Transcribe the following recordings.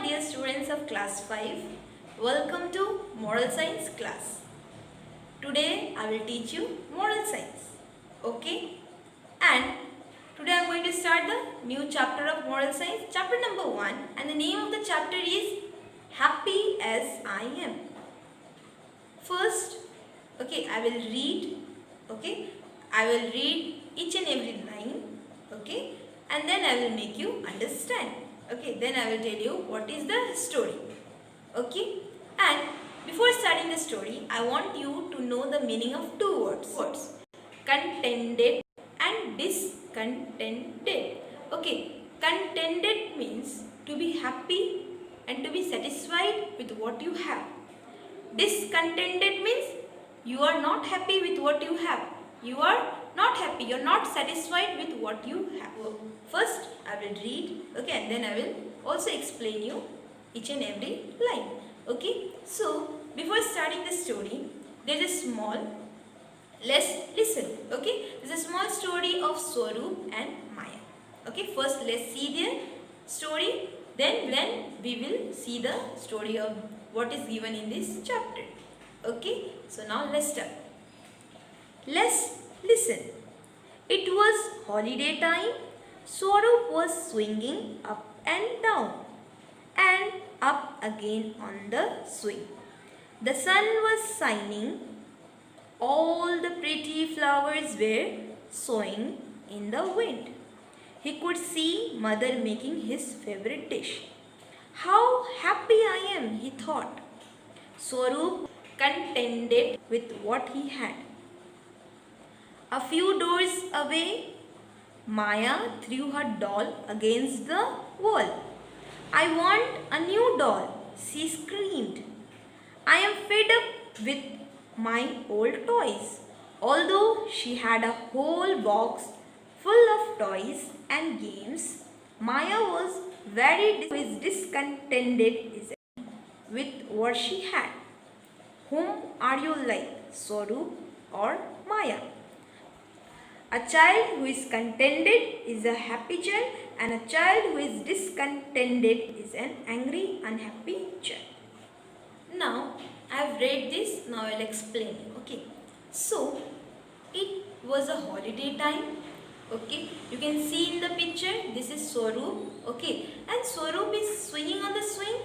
dear students of class 5. Welcome to Moral Science class. Today I will teach you moral science. Okay? And today I am going to start the new chapter of moral science, chapter number 1, and the name of the chapter is Happy as I Am. First, I will read, I will read each and every line, and then I will make you understand. Then I will tell you what is the story. And before starting the story, I want you to know the meaning of two words. Contented and discontented. Contented means to be happy and to be satisfied with what you have. Discontented means you are not happy with what you have. You are not happy, you are not satisfied with what you have. First, I will read, and then I will also explain you each and every line. So before starting the story, there is a small, let's listen. There is a small story of Swaroop and Maya. First let's see their story, then we will see the story of what is given in this chapter. So now let's start. Let's listen. It was holiday time. Swaroop was swinging up and down and up again on the swing. The sun was shining. All the pretty flowers were swaying in the wind. He could see mother making his favorite dish. How happy I am, he thought. Swaroop contented with what he had. A few doors away, Maya threw her doll against the wall. I want a new doll, she screamed. I am fed up with my old toys. Although she had a whole box full of toys and games, Maya was very discontented with what she had. Whom are you like, Swaroop or Maya? A child who is contented is a happy child, and a child who is discontented is an angry, unhappy child. Now, I have read this, now I will explain. So, it was a holiday time. You can see in the picture, this is Swaroop. And Swaroop is swinging on the swing.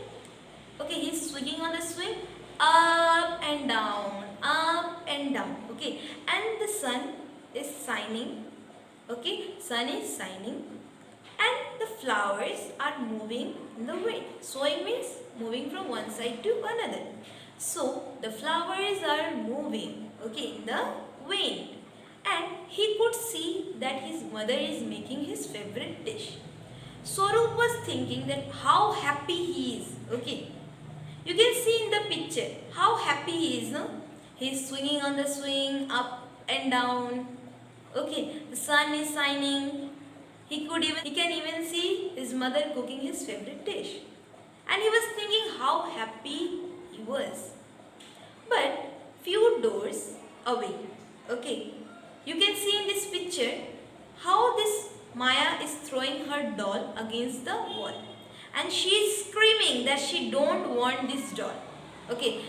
He is swinging on the swing up and down, and the sun is shining. Sun is shining, and the flowers are moving in the wind. Swaying means moving from one side to another. So the flowers are moving in the wind, and he could see that his mother is making his favorite dish. Swaroop was thinking that how happy he is. You can see in the picture how happy he is. He is swinging on the swing up and down. The sun is shining. He can even see his mother cooking his favorite dish. And he was thinking how happy he was. But few doors away, you can see in this picture how this Maya is throwing her doll against the wall. And she is screaming that she don't want this doll.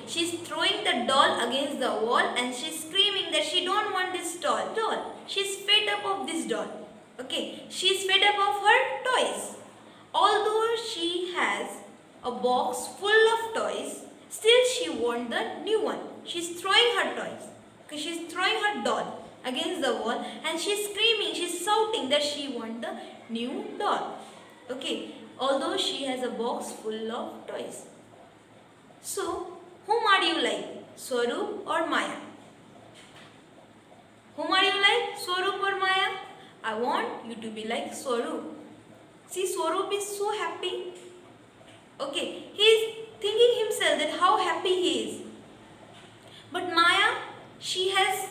She is throwing the doll against the wall and she is screaming that she don't want this doll. She is fed up of this doll. She is fed up of her toys. Although she has a box full of toys, still she wants the new one. She is throwing her toys. She is throwing her doll against the wall and she is screaming, she is shouting that she wants the new doll. Although she has a box full of toys. So, whom are you like, Swaroop or Maya? Whom are you like, Swaroop or Maya? I want you to be like Swaroop. See, Swaroop is so happy. He is thinking himself that how happy he is. But Maya, she has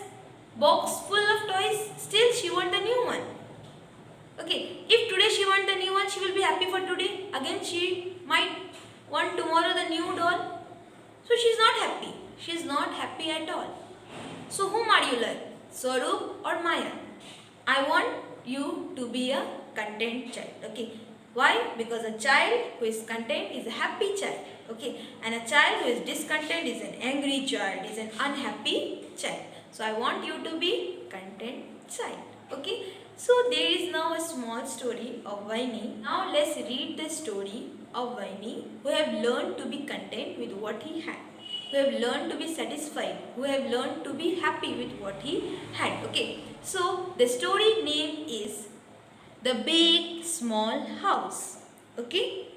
box full of toys, still she wants the new one. If today she wants the new one, she will be happy for today. Again she might want tomorrow the new doll. So she is not happy. She is not happy at all. So whom are you like, Swaroop or Maya? I want you to be a content child. Why? Because a child who is content is a happy child. Okay, and a child who is discontent is an angry child, is an unhappy child. So I want you to be content child. Okay, so there is now a small story of Vaini. Now let's read the story of Vaini, who have learned to be content with what he had, who have learned to be satisfied, who have learned to be happy with what he had. Okay, so the story name is The Big Small House. Okay,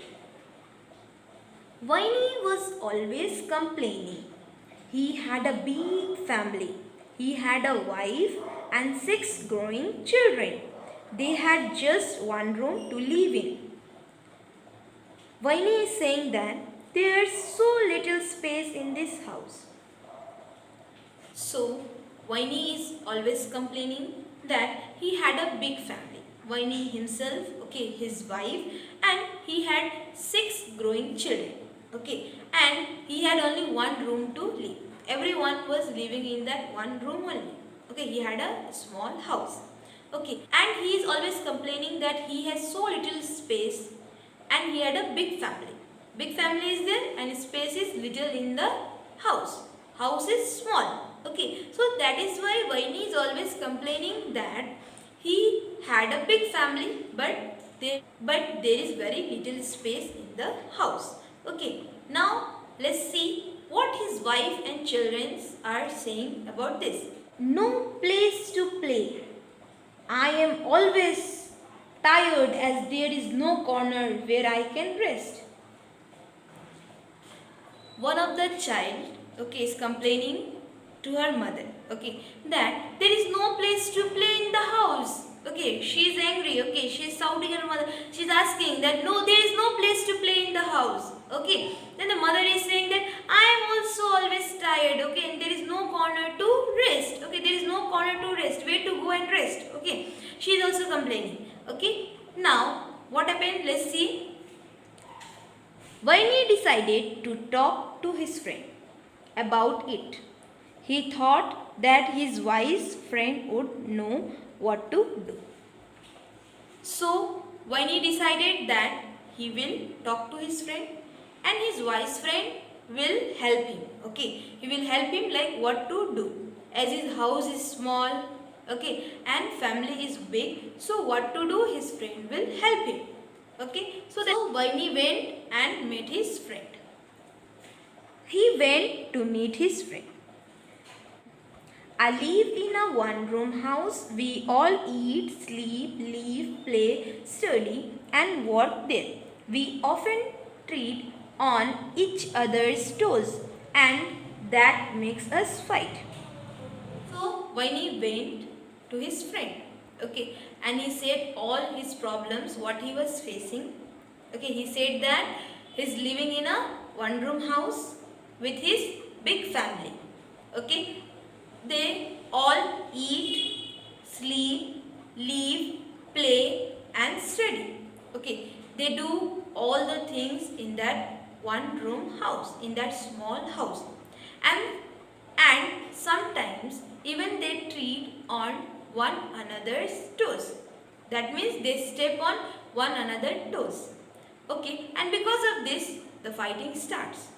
Vaini was always complaining. He had a big family. He had a wife and 6 growing children. They had just one room to live in. Vaini is saying that there's so little space in this house. So, Vaini is always complaining that he had a big family. Vaini himself, okay, his wife, and he had 6 growing children. Okay, and he had only one room to live. Everyone was living in that one room only. Okay, he had a small house. Okay, and he is always complaining that he has so little space and he had a big family. Big family is there and space is little in the house. House is small. Okay, so that is why Vaini is always complaining that he had a big family but there is very little space in the house. Okay, now let's see what his wife and children are saying about this. No place to play. I am always tired as there is no corner where I can rest. One of the child, okay, is complaining to her mother, okay, that there is no place to play in the house. Okay, she is angry, okay, she is shouting at her mother. She is asking that no, there is no place to play in the house. Okay, then the mother is saying that I am also always tired, okay, and there is no corner to rest. Okay, there is no corner to rest, where to go and rest. Okay, she is also complaining. Okay, now what happened? Let's see. Vaini decided to talk to his friend about it. He thought that his wise friend would know what to do. So, Vaini decided that he will talk to his friend and his wise friend will help him. Okay, he will help him like what to do. As his house is small, okay, and family is big, so what to do, his friend will help him. Okay, so Vaini went and met his friend. He went to meet his friend. I live in a one-room house. We all eat, sleep, live, play, study and work there. We often treat on each other's toes and that makes us fight. So Vaini went to his friend, okay, and he said all his problems, what he was facing. Okay, he said that he is living in a one-room house with his big family. Okay, they all eat, sleep, live, play and study. Okay, they do all the things in that one room house, in that small house, and sometimes even they treat on one another's toes. That means they step on one another's toes. Okay, and because of this the fighting starts.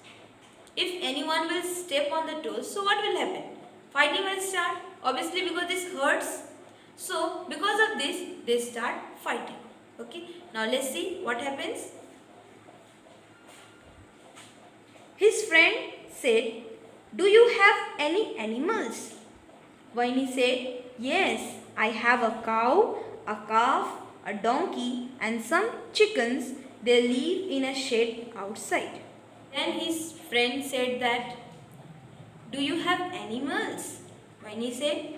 If anyone will step on the toes, so what will happen? Fighting will start, obviously, because this hurts. So because of this they start fighting. Okay, now let's see what happens. His friend said, do you have any animals? Vaini said, yes, I have a cow, a calf, a donkey and some chickens. They live in a shed outside. Then his friend said that, do you have animals? Vaini said,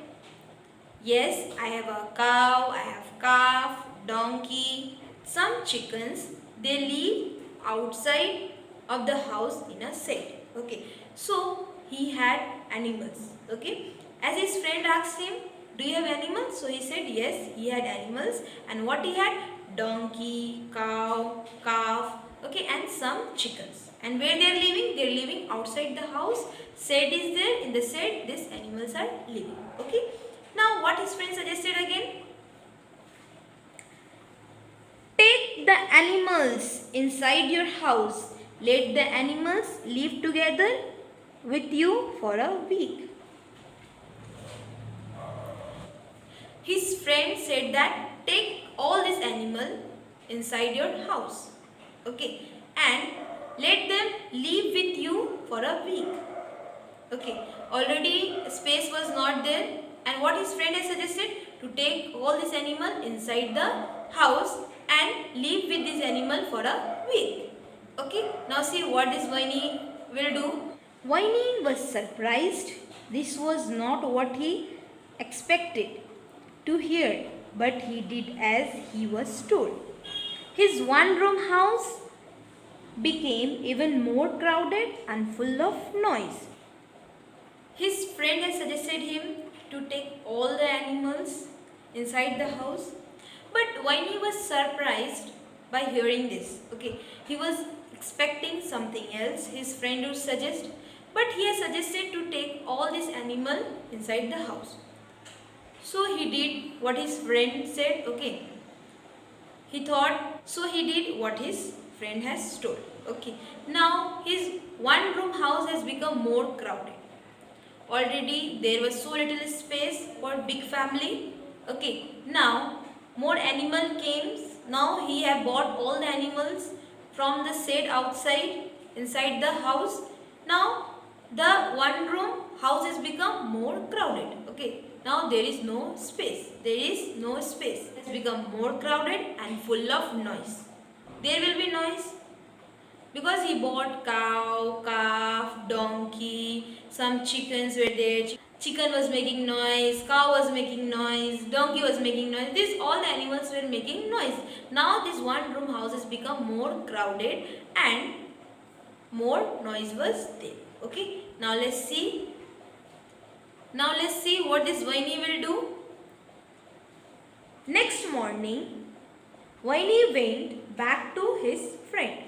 yes, I have a cow, I have calf, donkey, some chickens. They live outside of the house in a shed. Okay, so he had animals. Okay, as his friend asked him, do you have animals? So he said yes, he had animals. And what he had? Donkey, cow, calf, okay, and some chickens. And where they are living? They are living outside the house. Shed is there. In the shed these animals are living. Okay, now what his friend suggested again? Take the animals inside your house. Let the animals live together with you for a week. His friend said that take all this animal inside your house. Okay, and let them live with you for a week. Okay, already space was not there, and what his friend has suggested, to take all this animal inside the house and live with this animal for a week. Okay, now see what this Winnie will do. Winnie was surprised. This was not what he expected to hear, but he did as he was told. His one-room house became even more crowded and full of noise. His friend had suggested him to take all the animals inside the house, but Winnie was surprised by hearing this. Okay, he was expecting something else his friend would suggest, but he has suggested to take all this animal inside the house. So he did what his friend said. Okay, he thought, so he did what his friend has told. Okay, now his one-room house has become more crowded. Already there was so little space for big family. Okay, now more animal came. Now he have bought all the animals from the shed outside inside the house. Now the one room house has become more crowded. Okay, now there is no space. There is no space. It has become more crowded and full of noise. There will be noise because he bought cow, calf, donkey, some chickens were there. Chicken was making noise, cow was making noise, donkey was making noise. These all the animals were making noise. Now this one room house has become more crowded and more noise was there. Okay, now let's see. Now let's see what this Winnie will do. Next morning, Winnie went back to his friend.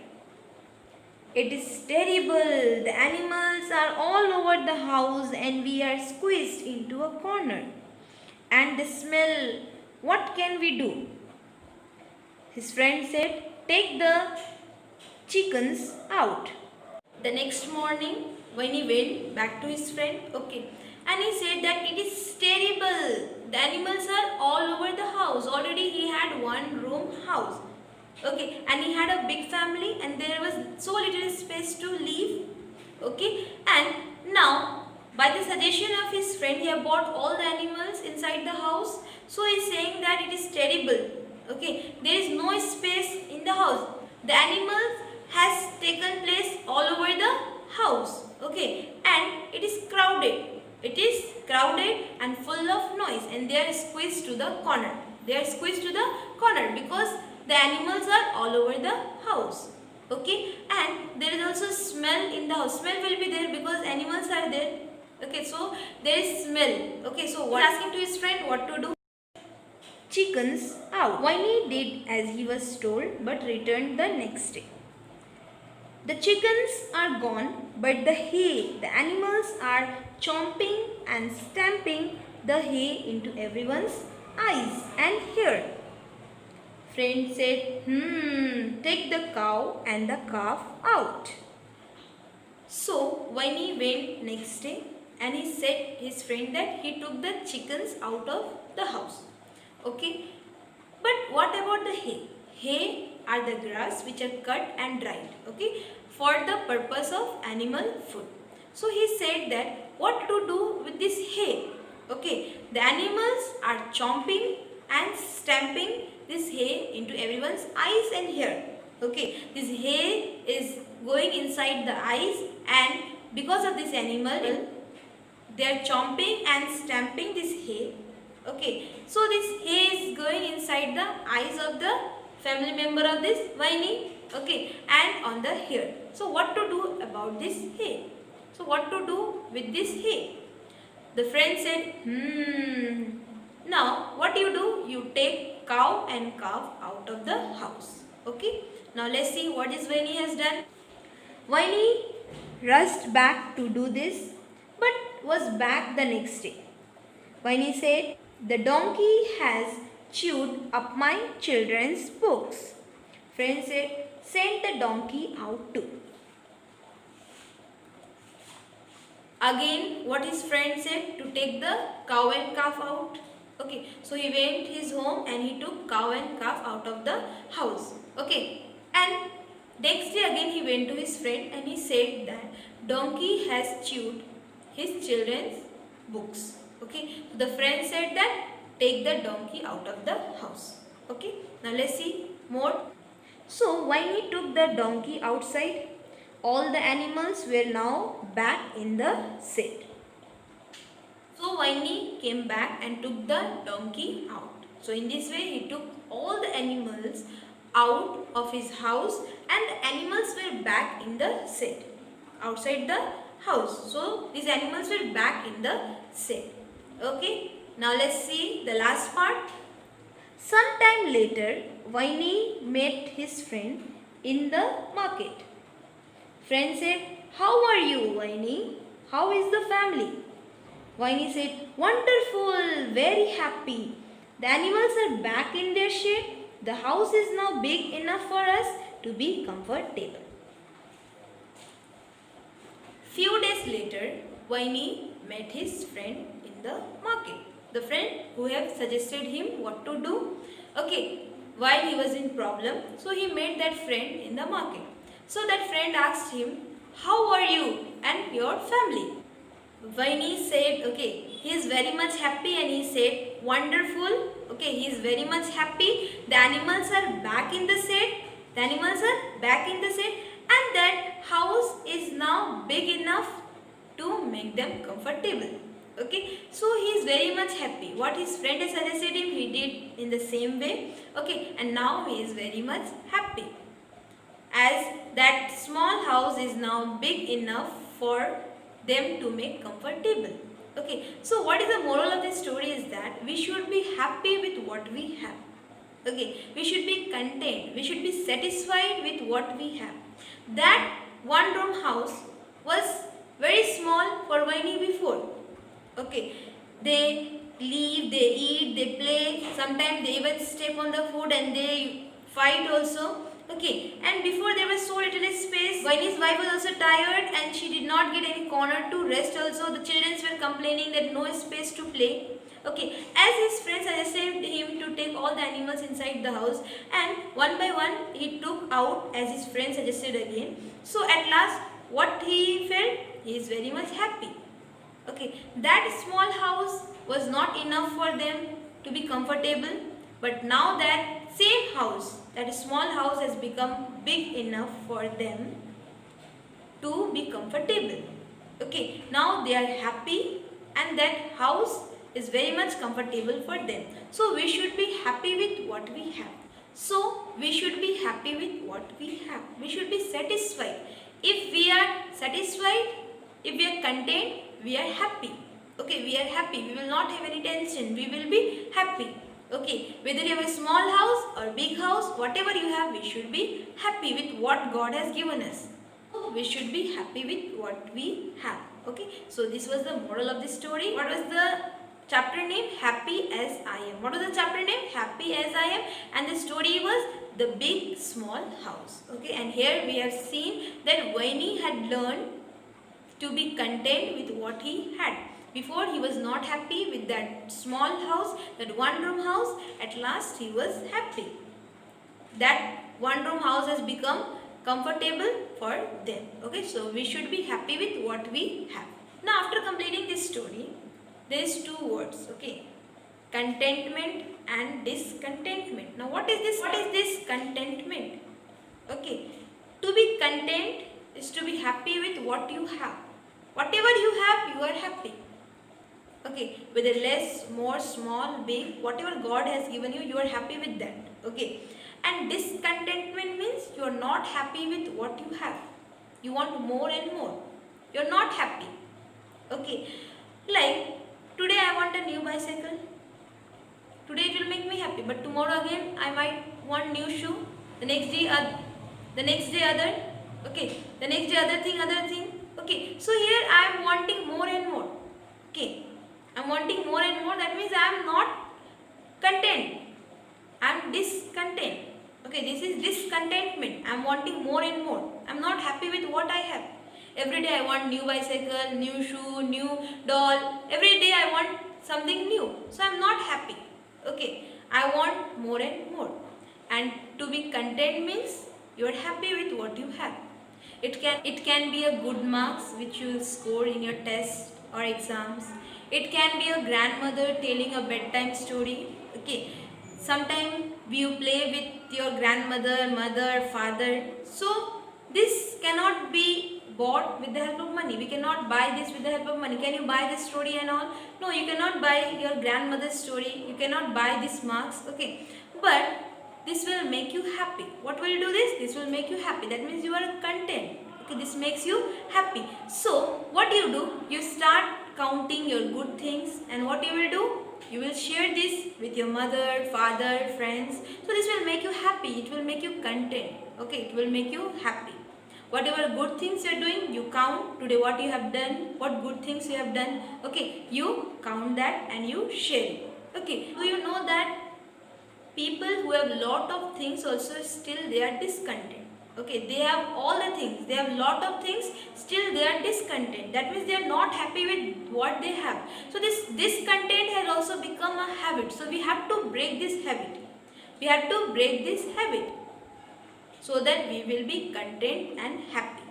It is terrible. The animals are all over the house and we are squeezed into a corner. And the smell, what can we do? His friend said, take the chickens out. The next morning, when he went back to his friend, okay, and he said that it is terrible. The animals are all over the house. Already he had one room house. Okay, and he had a big family and there was so little space to live. Okay, and now by the suggestion of his friend, he have bought all the animals inside the house. So he is saying that it is terrible. Okay, there is no space in the house. The animals has taken place all over the house. Okay, and it is crowded. It is crowded and full of noise and they are squeezed to the corner. They are squeezed to the corner because the animals are all over the house. Okay, and there is also smell in the house. Smell will be there because animals are there. Okay, so there is smell. Okay, so what asking to his friend what to do? Chickens out. Winnie did as he was told but returned the next day. The chickens are gone, but the hay, the animals are chomping and stamping the hay into everyone's eyes and hair. Friend said, take the cow and the calf out. So Winnie went next day and he said his friend that he took the chickens out of the house. Okay, but what about the hay? Hay are the grass which are cut and dried, okay, for the purpose of animal food. So he said that what to do with this hay? Okay, the animals are chomping and stamping this hay into everyone's eyes and hair. Okay, this hay is going inside the eyes and because of this animal, they are chomping and stamping this hay. Okay, so this hay is going inside the eyes of the family member of this Winnie, okay, and on the hair. So what to do about this hay? So what to do with this hay? The friend said, now what you do? You take cow and calf out of the house. Okay, now let's see what this Winnie has done. Winnie rushed back to do this but was back the next day. Winnie said, the donkey has chewed up my children's books. Friend said, send the donkey out too. Again, what his friend said, to take the cow and calf out. Okay, so he went his home and he took cow and calf out of the house. Okay, and next day again he went to his friend and he said that donkey has chewed his children's books. Okay, so the friend said that take the donkey out of the house. Okay, now let's see more. So when he took the donkey outside, all the animals were now back in the shed. So Winnie came back and took the donkey out. So in this way he took all the animals out of his house and the animals were back in the shed outside the house. So these animals were back in the shed. Okay, now let's see the last part. Sometime later, Winnie met his friend in the market. Friend said, how are you, Winnie? How is the family? Winnie said, wonderful, very happy. The animals are back in their shed. The house is now big enough for us to be comfortable. Few days later, Winnie met his friend in the market. The friend who had suggested him what to do. Okay, while he was in problem, so he met that friend in the market. So that friend asked him, how are you and your family? Winnie said, okay, he is very much happy and he said, wonderful. Okay, he is very much happy. The animals are back in the shed. The animals are back in the shed and that house is now big enough to make them comfortable. Okay, so he is very much happy. What his friend has suggested him, he did in the same way. Okay, and now he is very much happy, as that small house is now big enough for them to make comfortable. Okay, so what is the moral of this story is that we should be happy with what we have. Okay, we should be content, we should be satisfied with what we have. That one room house was very small for Winnie before. Okay, they live, they eat, they play, sometimes they even step on the food and they fight also. Okay, and before there was so little space, Winnie's wife was also tired and she did not get any corner to rest also. The children were complaining that no space to play. Okay, as his friends suggested him to take all the animals inside the house and one by one he took out as his friend suggested again. So at last what he felt? He is very much happy. Okay, that small house was not enough for them to be comfortable, but now that same house, that small house has become big enough for them to be comfortable. Okay, now they are happy and that house is very much comfortable for them. So we should be happy with what we have. So we should be happy with what we have. We should be satisfied. If we are satisfied, if we are content, we are happy. Okay, we are happy. We will not have any tension. We will be happy. Okay, whether you have a small house or big house, whatever you have, we should be happy with what God has given us. We should be happy with what we have. Okay, so this was the moral of the story. What was the chapter name? Happy as I am. What was the chapter name? Happy as I am. And the story was the big small house. Okay, and here we have seen that Winnie had learned to be content with what he had. Before he was not happy with that small house, that one room house. At last he was happy. That one room house has become comfortable for them. Okay, so we should be happy with what we have. Now after completing this story, there is two words. Okay, contentment and discontentment. Now what is this? What is this contentment? Okay, to be content is to be happy with what you have. Whatever you have, you are happy. Okay, whether less, more, small, big, whatever God has given you, you are happy with that. Okay, and discontentment means you are not happy with what you have. You want more and more. You are not happy. Okay, like today I want a new bicycle. Today it will make me happy, but tomorrow again I might want new shoe. The next day other. Okay, the next day other thing. Okay, so here I am wanting more and more. Okay, I am wanting more and more. That means I am not content. I am discontent. Okay. Okay, this is discontentment. I'm wanting more and more. I'm not happy with what I have. Every day I want new bicycle, new shoe, new doll. Every day I want something new. So I'm not happy. Okay, I want more and more. And to be content means you are happy with what you have. It can be a good marks which you will score in your tests or exams. It can be a grandmother telling a bedtime story. Okay, sometimes you play with your grandmother, mother, father. So this cannot be bought with the help of money. We cannot buy this with the help of money. Can you buy this story and all? No, you cannot buy your grandmother's story. You cannot buy these marks. Okay, but this will make you happy. What will do this? This will make you happy. That means you are content. Okay, this makes you happy. So what do? You start counting your good things, and what you will do? You will share this with your mother, father, friends. So this will make you happy. It will make you content. Okay, it will make you happy. Whatever good things you are doing, you count today what you have done, what good things you have done. Okay, you count that and you share it. Okay, do you know that people who have lot of things also still they are discontent? Okay, they have all the things, they have lot of things, still they are discontent. That means they are not happy with what they have. So this discontent has also become a habit. So we have to break this habit. We have to break this habit so that we will be content and happy.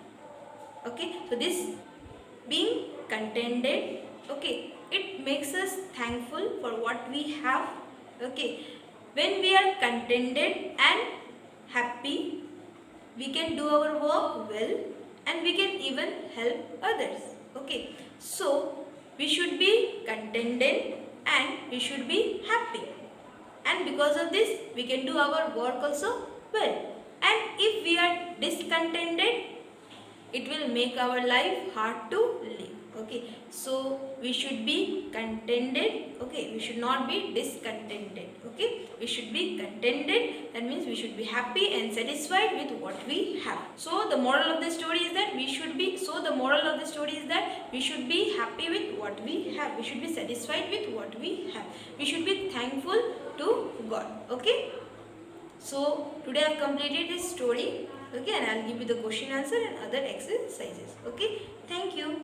Okay, so this being contented, okay, it makes us thankful for what we have. Okay, when we are contented and happy, we can do our work well and we can even help others. Okay, so we should be contented and we should be happy, and because of this we can do our work also well. And if we are discontented, it will make our life hard to live. Okay, so we should be contented. Okay, we should not be discontented. Okay, we should be contented. That means we should be happy and satisfied with what we have. So the moral of the story is that we should be. So the moral of the story is that we should be happy with what we have. We should be satisfied with what we have. We should be thankful to God. Okay. So today I have completed this story. Okay, and I will give you the question answer and other exercises. Okay, thank you.